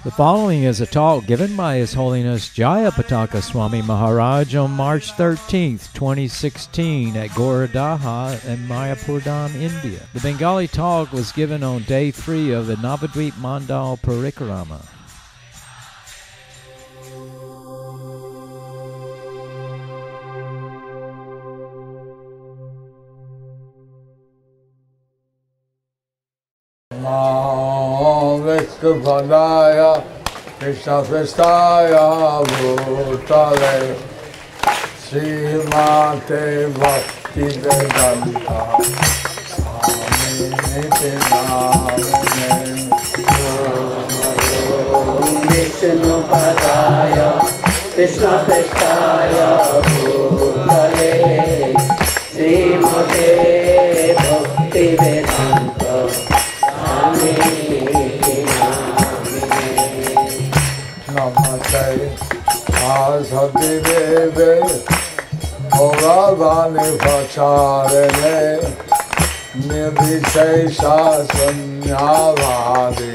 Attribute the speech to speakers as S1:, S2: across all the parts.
S1: The following is a talk given by His Holiness Jayapataka Swami Maharaj on March 13th, 2016 at Gauradaha in Mayapurdam, India. The Bengali talk was given on day 3 of the Navadvip Mandal Parikrama.
S2: Vishnupadaya Krishna Prestaya Bhutale Srimate Bhakti Vedanta Swami Niti Namane
S3: Vishnupadaya Krishna Prestaya Bhutale Srimate Bhakti Vedanta
S2: Namaste Asati Deve Bhagavani Pacharene Nirvishesha Sunyavadi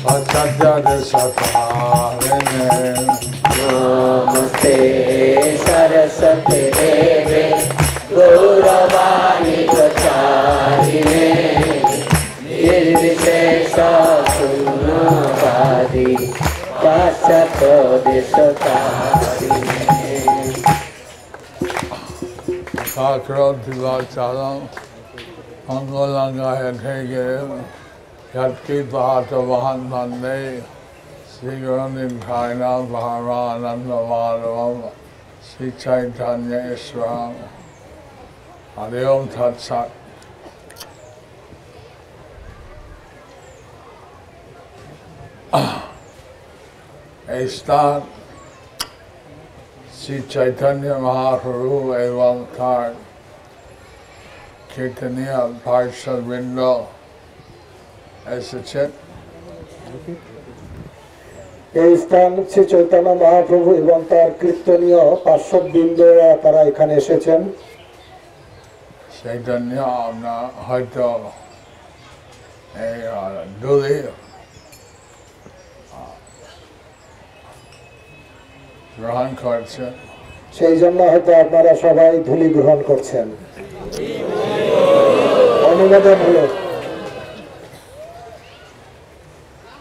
S2: Pachadya Satarene
S3: Namaste Saraswati Deve Gauravani Pacharene Nirvishesha Sunyavadi
S2: Sakram Tivacharam Angolanga Hegem Yatki Pahata Vahan Mande Sri Gurunim Kainam Maharananda Madhavam Sri Chaitanya Ishwaram Hari Om Tat Sat. A start Sri Chaitanya Mahaprabhu evam tar Kirtaniya Parshad Vrinda এসেছেন
S4: এই স্থান শ্রী চৈতন্য মহাপ্রভু এবং তার কীর্তনীয় পার্শ্ববৃন্দরা তারা এখানে এসেছেন
S2: সেই জন্য আমরা হয়তো এই দূরে গ্রহণ করছেন
S4: সেই জন্য হয়তো আপনারা সবাই ধূলি গ্রহণ করছেন অনুমোদন হলো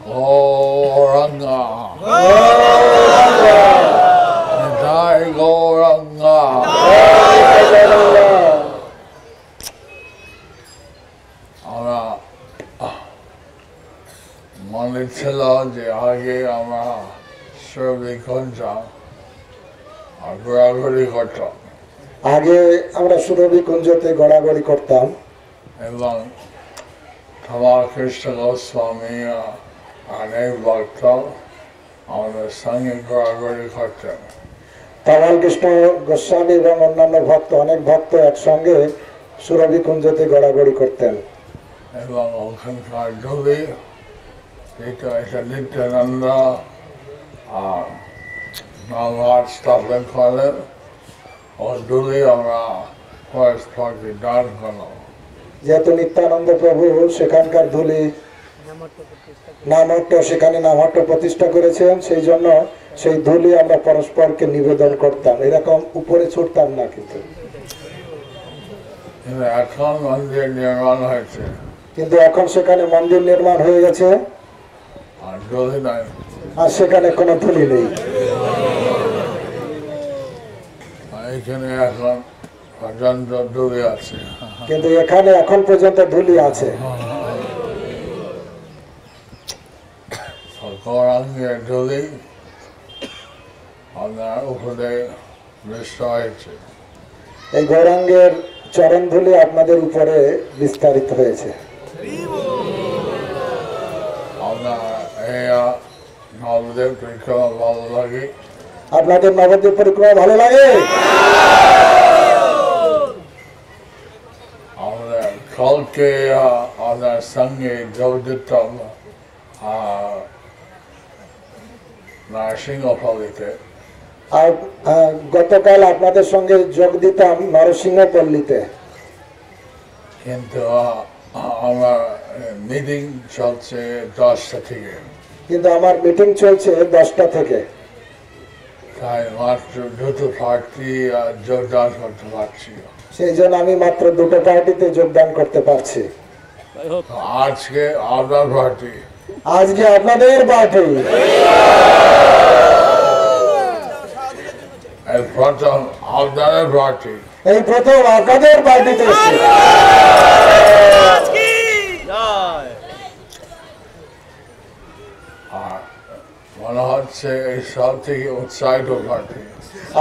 S2: গৌরাঙ্গা জয় গৌরাঙ্গা আমরা মনে ছিল যে আগে আমরা সুরভিকুঞ্জ ঘোরাঘুরি করতাম
S4: আগে আমরা সুরভিকুঞ্জতে ঘোরাঘুরি করতাম
S2: এবং তোমার কৃষ্ণ গোস্বামী অনেক ভক্ত আমাদের সঙ্গে ঘোরাঘুরি করতেন
S4: তামাল কৃষ্ণ গোস্বামী এবং অন্যান্য ভক্ত অনেক ভক্ত একসঙ্গে সুরভিকুঞ্জতে ঘোরাঘুরি করতেন
S2: এবং ওখানকার ধুলি এটা নিত্যানন্দ নলঘাট স্থাপন করেন ও ধুলি আমরা দান করলাম
S4: যেহেতু নিত্যানন্দ প্রভু সেখানকার ধুলি নামহট্ট সেখানে নামহট্ট প্রতিষ্ঠা করেছেন সেই জন্য সেই ধুলি আমরা পরস্পরকে নিবেদন করতাম এরকম উপরে ছুটতাম না কিন্তু
S2: এখন মন্দির নির্মাণ হয়েছে
S4: কিন্তু এখন সেখানে মন্দির নির্মাণ হয়ে গেছে
S2: আর ধুলি নাই
S4: আর সেখানে কোনো ধুলি নেই
S2: এখানে এখন পর্যন্ত ধুলি আছে
S4: কিন্তু এখানে এখন পর্যন্ত ধুলি আছে
S2: গৌরাঙ্গের ধুলি আপনার উপরে বৃষ্টি হয়েছে
S4: এই গৌরাঙ্গের চরণ ধুলি আপনাদের উপরে বিস্তারিত হয়েছে
S2: আপনার এই নবদ্বীপ পরিক্রমা ভালো লাগে
S4: আপনাদের নবদ্বীপ পরিক্রমা ভালো লাগে
S2: আমরা কালকে আপনার সঙ্গে যোগ দিতাম নরসিংহপল্লীতে
S4: আর গতকাল আপনাদের সঙ্গে যোগ দিতাম নরসিংহপল্লীতে
S2: কিন্তু আমার মিটিং চলছে 10টা থেকে,
S4: কিন্তু আমার মিটিং চলছে 10টা থেকে,
S2: তাই মাত্র দুটো পার্টি যোগদান করতে পারছি।
S4: সেই জন্য আমি মাত্র দুটো পার্টিতে যোগদান করতে পারছি।
S2: তো আজকে আপনার পার্টি,
S4: আজকে আপনাদের পার্টি,
S2: এই প্রথম আপনাদের পার্টি,
S4: এই প্রথম আপনাদের পার্টিতে এসেছি।
S2: আর মনে হচ্ছে এই সব থেকে উৎসাহিত পার্টি।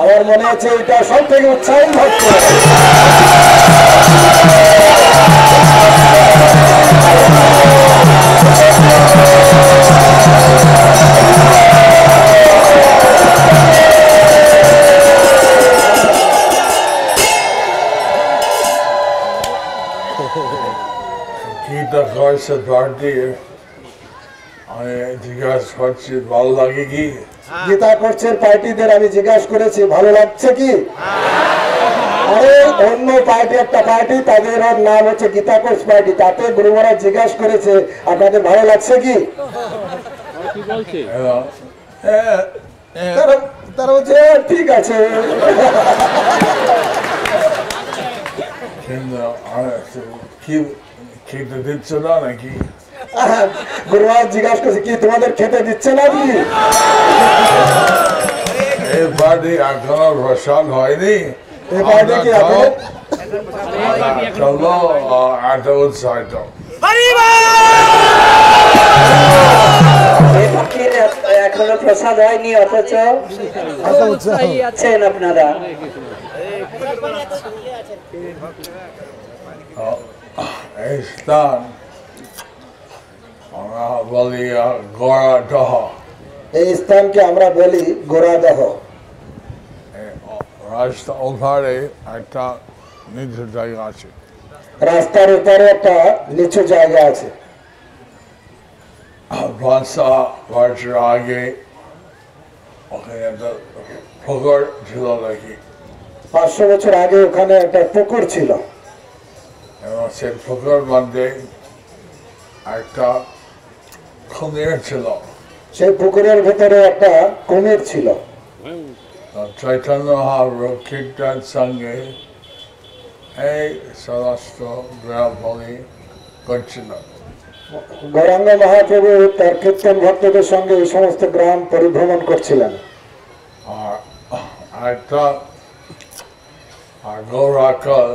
S4: আমার মনে হচ্ছে এটা সব থেকে উৎসাহী ভক্ত।
S2: গীতা করছে পার্টি, আমি জিজ্ঞাসা করছি ভালো লাগে কি?
S4: গীতা কোর্সের পার্টিদের আমি জিজ্ঞাসা করেছি ভালো লাগছে কি? আরে অন্য পার্টি, একটা পার্টি তাদের নাম হচ্ছে গীতা কোর্স পার্টি, তাতে গুরু মহারাজ জিজ্ঞাসা করেছে আপনাদের ভালো লাগছে কি?
S2: এবং
S4: তারা বলছে ঠিক আছে।
S2: কিন্তু কি খেতে দিচ্ছ না নাকি?
S4: গুরু মহারাজ জিজ্ঞাসা করছে কি তোমাদের খেতে দিচ্ছে না কি?
S2: এই পার্টি এখনো প্রসাদ হয়নি,
S4: এই পার্টি কি এখন
S2: চলো এত উৎসাহিত।
S3: এখনো প্রসাদ হয়নি, অথচ উৎসাহী আছেন আপনারা।
S2: এই স্থান আমরা বলি গোড়াদহ।
S4: এই স্থানকে আমরা বলি গোড়াদহ।
S2: রাস্তা ওধারে একটা নিচু জায়গা আছে,
S4: রাস্তার উপরে একটা নিচু জায়গা আছে।
S2: 500 বছর আগে ওখানে একটা পুকুর ছিল নাকি,
S4: 500 বছর আগে ওখানে একটা পুকুর ছিল
S2: এবং সেই পুকুর মধ্যে একটা কুমির ছিল।
S4: সেই পুকুরের ভেতরে একটা কুমির ছিল।
S2: চৈতন্য মহাপ্রভু কীর্তন সঙ্গে এই সমস্ত গ্রামগুলি করছিল।
S4: গৌরাঙ্গ মহাপ্রভু তার কীর্তন ভক্তদের সঙ্গে এই সমস্ত গ্রাম পরিভ্রমণ করছিলেন।
S2: আর একটা গৌরাকল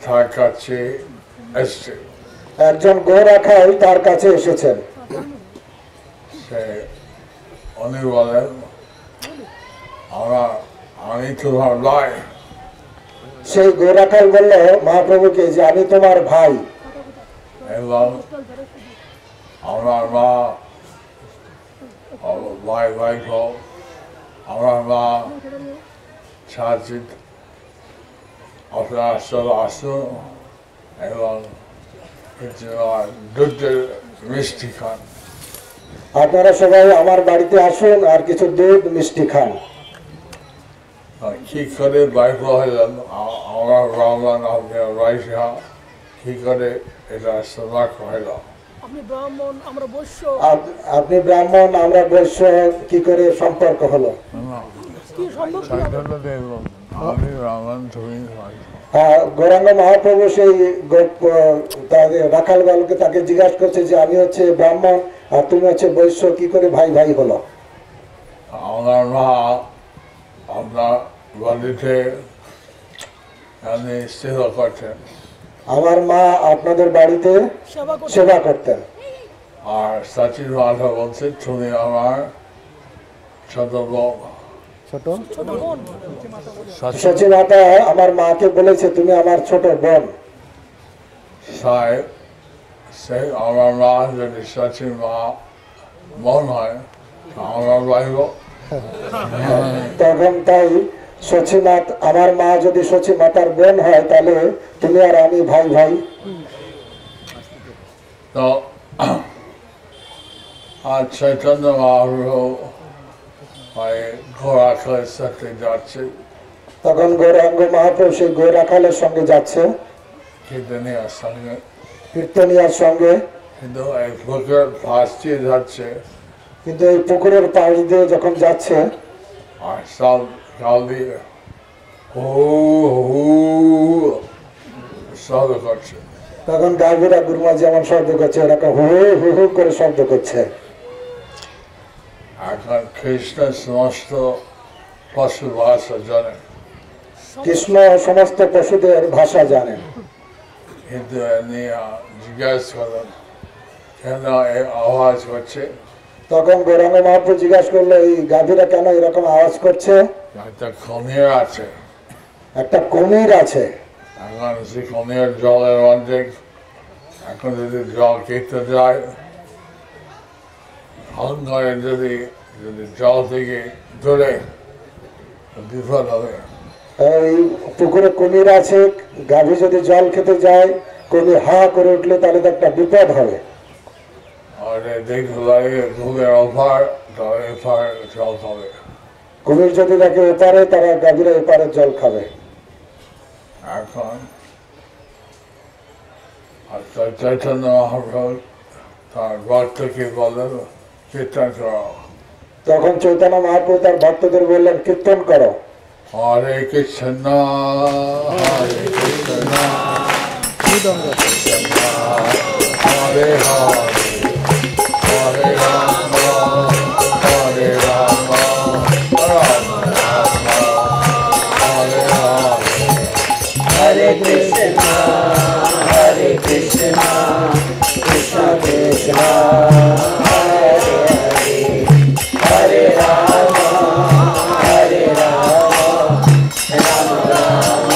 S2: তার কাছে এসছে,
S4: একজন গৌরাখাল তার কাছে এসেছেন।
S2: সে উনি বলেন আমি তোমার ভাই।
S4: সেই গৌরাখাল বলল মহাপ্রভুকে যে আমি তোমার ভাই,
S2: এবং আমার মা ভাই ভাই হোক, আমার মা সাজিদ আপনারা সব আসুন এবং কিছু দুধের মিষ্টি খান।
S4: আপনারা সবাই আমার বাড়িতে আসুন আর কিছু দুধ মিষ্টি খান।
S2: কি করে বাইক হইলেন আমার ব্রাহ্মণ, আপনার রাইসা কি করে এটা সজাগ হইল?
S5: আপনি ব্রাহ্মণ আমরা বৈশ্য,
S4: আপনি ব্রাহ্মণ আমরা বৈশ্য, কি করে সম্পর্ক হলো?
S5: কি সম্ভব?
S2: আমি ব্রাহ্মণ, তুমি
S4: গৌরাঙ্গ মহাপ্রভু সেই রাখাল বালকে তাকে জিজ্ঞাসা করছে যে আমি হচ্ছে ব্রাহ্মণ আর তুমি হচ্ছে বৈশ্য, কি করে ভাই ভাই হলো?
S2: আমার মা আপনার বাড়িতে সেবা করতেন,
S4: আমার মা আপনাদের বাড়িতে সেবা করতেন।
S2: আর সচিন মাথা বলছে তুমি আমার ছোট বোন।
S4: সচিন মাতা আমার মাকে বলেছে তুমি আমার ছোট বোন।
S2: সেই আমার মা যদি সচিন মা বোন হয় আমার ভাইব।
S4: তখন তাই সচিমাত আমার মা যদি সচিমাতার বোন হয় তাহলে তুমি আর আমি ভাই ভাই।
S2: তো আর চৈতন্য মহাপ্রভু ঘোড়াখালের সাথে যাচ্ছে।
S4: তখন গৌরাঙ্গ মহাপ্রভু সেই গৌরাখালের সঙ্গে যাচ্ছে।
S2: কীর্তনিয়ার সঙ্গে,
S4: কীর্তনিয়ার সঙ্গে।
S2: কিন্তু এই পুকুর পাশ দিয়ে যাচ্ছে,
S4: কিন্তু এই পুকুরের পাশ দিয়ে যখন যাচ্ছে
S2: আর সব গাল দিয়ে হু হু শব্দ করছে।
S4: তখন গাভীরা গুরুমা যেমন শব্দ করছে এরকম হু হু হু করে শব্দ করছে।
S2: এখন কৃষ্ণ সমস্ত পশু ভাষা জানেন,
S4: কৃষ্ণ সমস্ত পশুদের ভাষা জানেন,
S2: কিন্তু এমনি জিজ্ঞাসা করেন কেন এই আওয়াজ করছে।
S4: তখন গৌরাঙ্গ মহাপ্রভু জিজ্ঞাসা করলো এই গাভীরা কেন এরকম আওয়াজ করছে।
S2: একটা কুমির আছে,
S4: একটা কুমির আছে,
S2: এখন সে কুমির জলের অর্ধেক, এখন যদি জল খেতে যায় অন্ধকারে যদি যদি জল থেকে দূরে বিপদ হবে।
S4: এই পুকুরে কুমির আছে, গাভী যদি জল খেতে যায় কুমির হা করে উঠলে তাহলে তো একটা বিপদ হবে।
S2: আর দেখতে লাগে ঘুমের অফার তাহলে এফার জল খাবে।
S4: কুমির যদি দেখে এপারে তারা গাভীরা এপারে জল খাবে।
S2: এখন চৈতন্য মহাপ্রভু তার ভক্তকে বললেন কীর্তন করো।
S4: তখন চৈতন্য মহাপ্রভু তার ভক্তদের বললেন কীর্তন করো।
S2: হরে কৃষ্ণ হরে কৃষ্ণ হরে হরে রাম হরে রাম রাম রাম হরে হরে।
S3: হরে কৃষ্ণ হরে কৃষ্ণ কৃষ্ণ কৃষ্ণ হরে হরে হরে রাম হরে রাম রাম রাম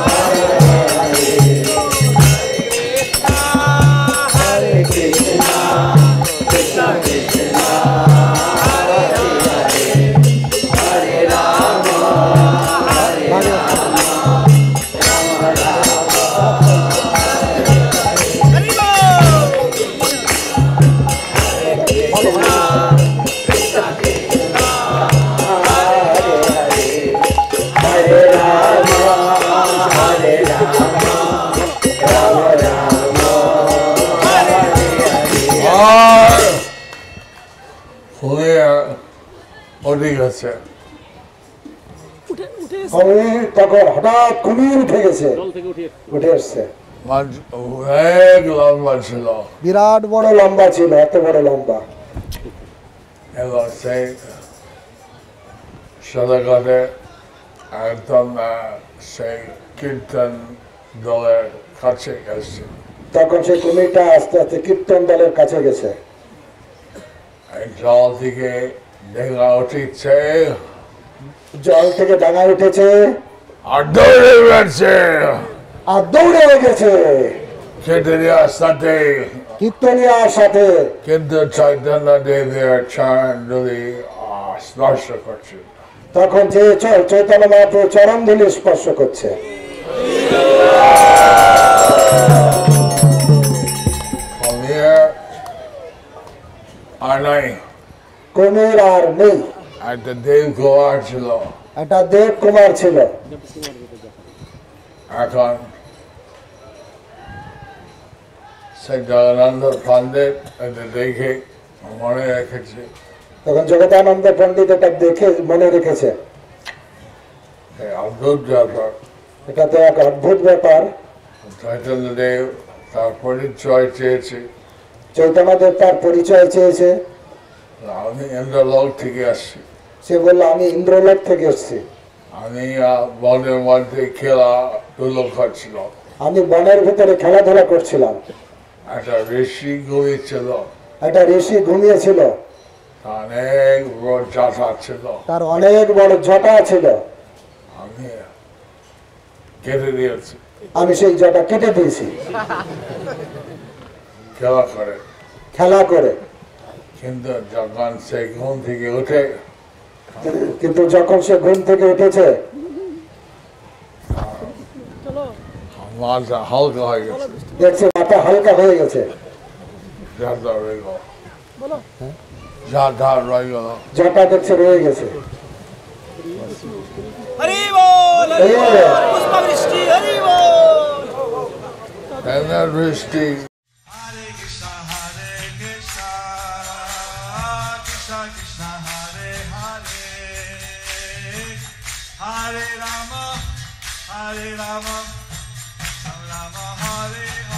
S3: হরে হরে। হরে কৃষ্ণ কৃষ্ণ কৃষ্ণ হরে হরে হরে রাম হরে রাম রাম রাম হরে রাম হরে রাম রাম রাম হরে হরে।
S2: আর ফুলের অধিক আছে,
S5: উঠে উঠে এসে
S4: কুমির তখন হঠাৎ কুমির উঠে গেছে, উঠে এসছে।
S2: অনেক লম্বা ছিল
S4: বিরাট বড় লম্বা ছিল, এত বড় লম্বা।
S2: এবং সেই সদাগতে একদম সেই কীর্তন দলের কাছে গেছে।
S4: তখন সেই কুমিরটা আস্তে আস্তে কীর্তন দলের কাছে গেছে।
S2: এই জল থেকে দেখা উঠিছে
S4: জল থেকে ডাঙা উঠেছে
S2: আর দৌড়ে বেড়ছে,
S4: আর দৌড়ে গেছে
S2: কীর্তনিয়ার সাথে।
S4: কীর্তনিয়ার সাথে।
S2: কিন্তু চৈতন্য দেবের চরণ ধুলি স্পর্শ করছে।
S4: তখন যে চৈতন্য মহাপ্রভু চরণ ধুলি স্পর্শ করছে।
S2: কুমির আর নাই,
S4: কুমির আর নেই।
S2: একটা দেব কুমার ছিল।
S4: একটা দেব কুমার ছিল।
S2: এখন সেই জগন্নাথ পণ্ডিত এটা দেখে মনে রেখেছে,
S4: তখন জগদানন্দ পণ্ডিত এটা দেখে মনে রেখেছে।
S2: এই অদ্ভুত ব্যাপার।
S4: এটা তো এক অদ্ভুত ব্যাপার।
S2: চৈতন্যদেব তার পরিচয় চেয়েছে,
S4: চৈতন্যদেব তার পরিচয় চেয়েছে।
S2: আমি ইন্দ্রলোক থেকে আসছি,
S4: সে বলল আমি ইন্দ্রলোক থেকে এসেছি।
S2: আমি বনের মধ্যে খেলাধুলো করছিলাম,
S4: আমি বনের ভিতরে খেলাধুলা করছিলাম।
S2: একটা ঋষি ঘুমিয়েছিল,
S4: একটা ঋষি ঘুমিয়েছিল,
S2: অনেক বড় চাষা ছিল।
S4: তার অনেক বড় জটা ছিল।
S2: আমি কেটে দিয়েছি,
S4: আমি সেই জটা কেটে দিয়েছি
S2: খেলা করে।
S4: খেলা করে।
S2: কিন্তু যখন সে ঘুম থেকে উঠে
S4: কিন্তু যখন সে ঘুম থেকে উঠেছে
S5: চলো
S2: মাথা হালকা হয়ে গেছে,
S4: দেখছে মাথা হালকা হয়ে গেছে।
S2: যাতা রয়ে গেল,
S5: বলো
S2: যাতা রয়ে গেল।
S4: জটা দেখছে রয়ে গেছে।
S6: হরি বল
S4: এই বলে,
S6: পুষ্পবৃষ্টি হরি বল।
S2: and then Risty.
S6: Hare Krishna, Krishna Krishna, Hare Hare, Hare Rama, Rama Rama, Hare Hare.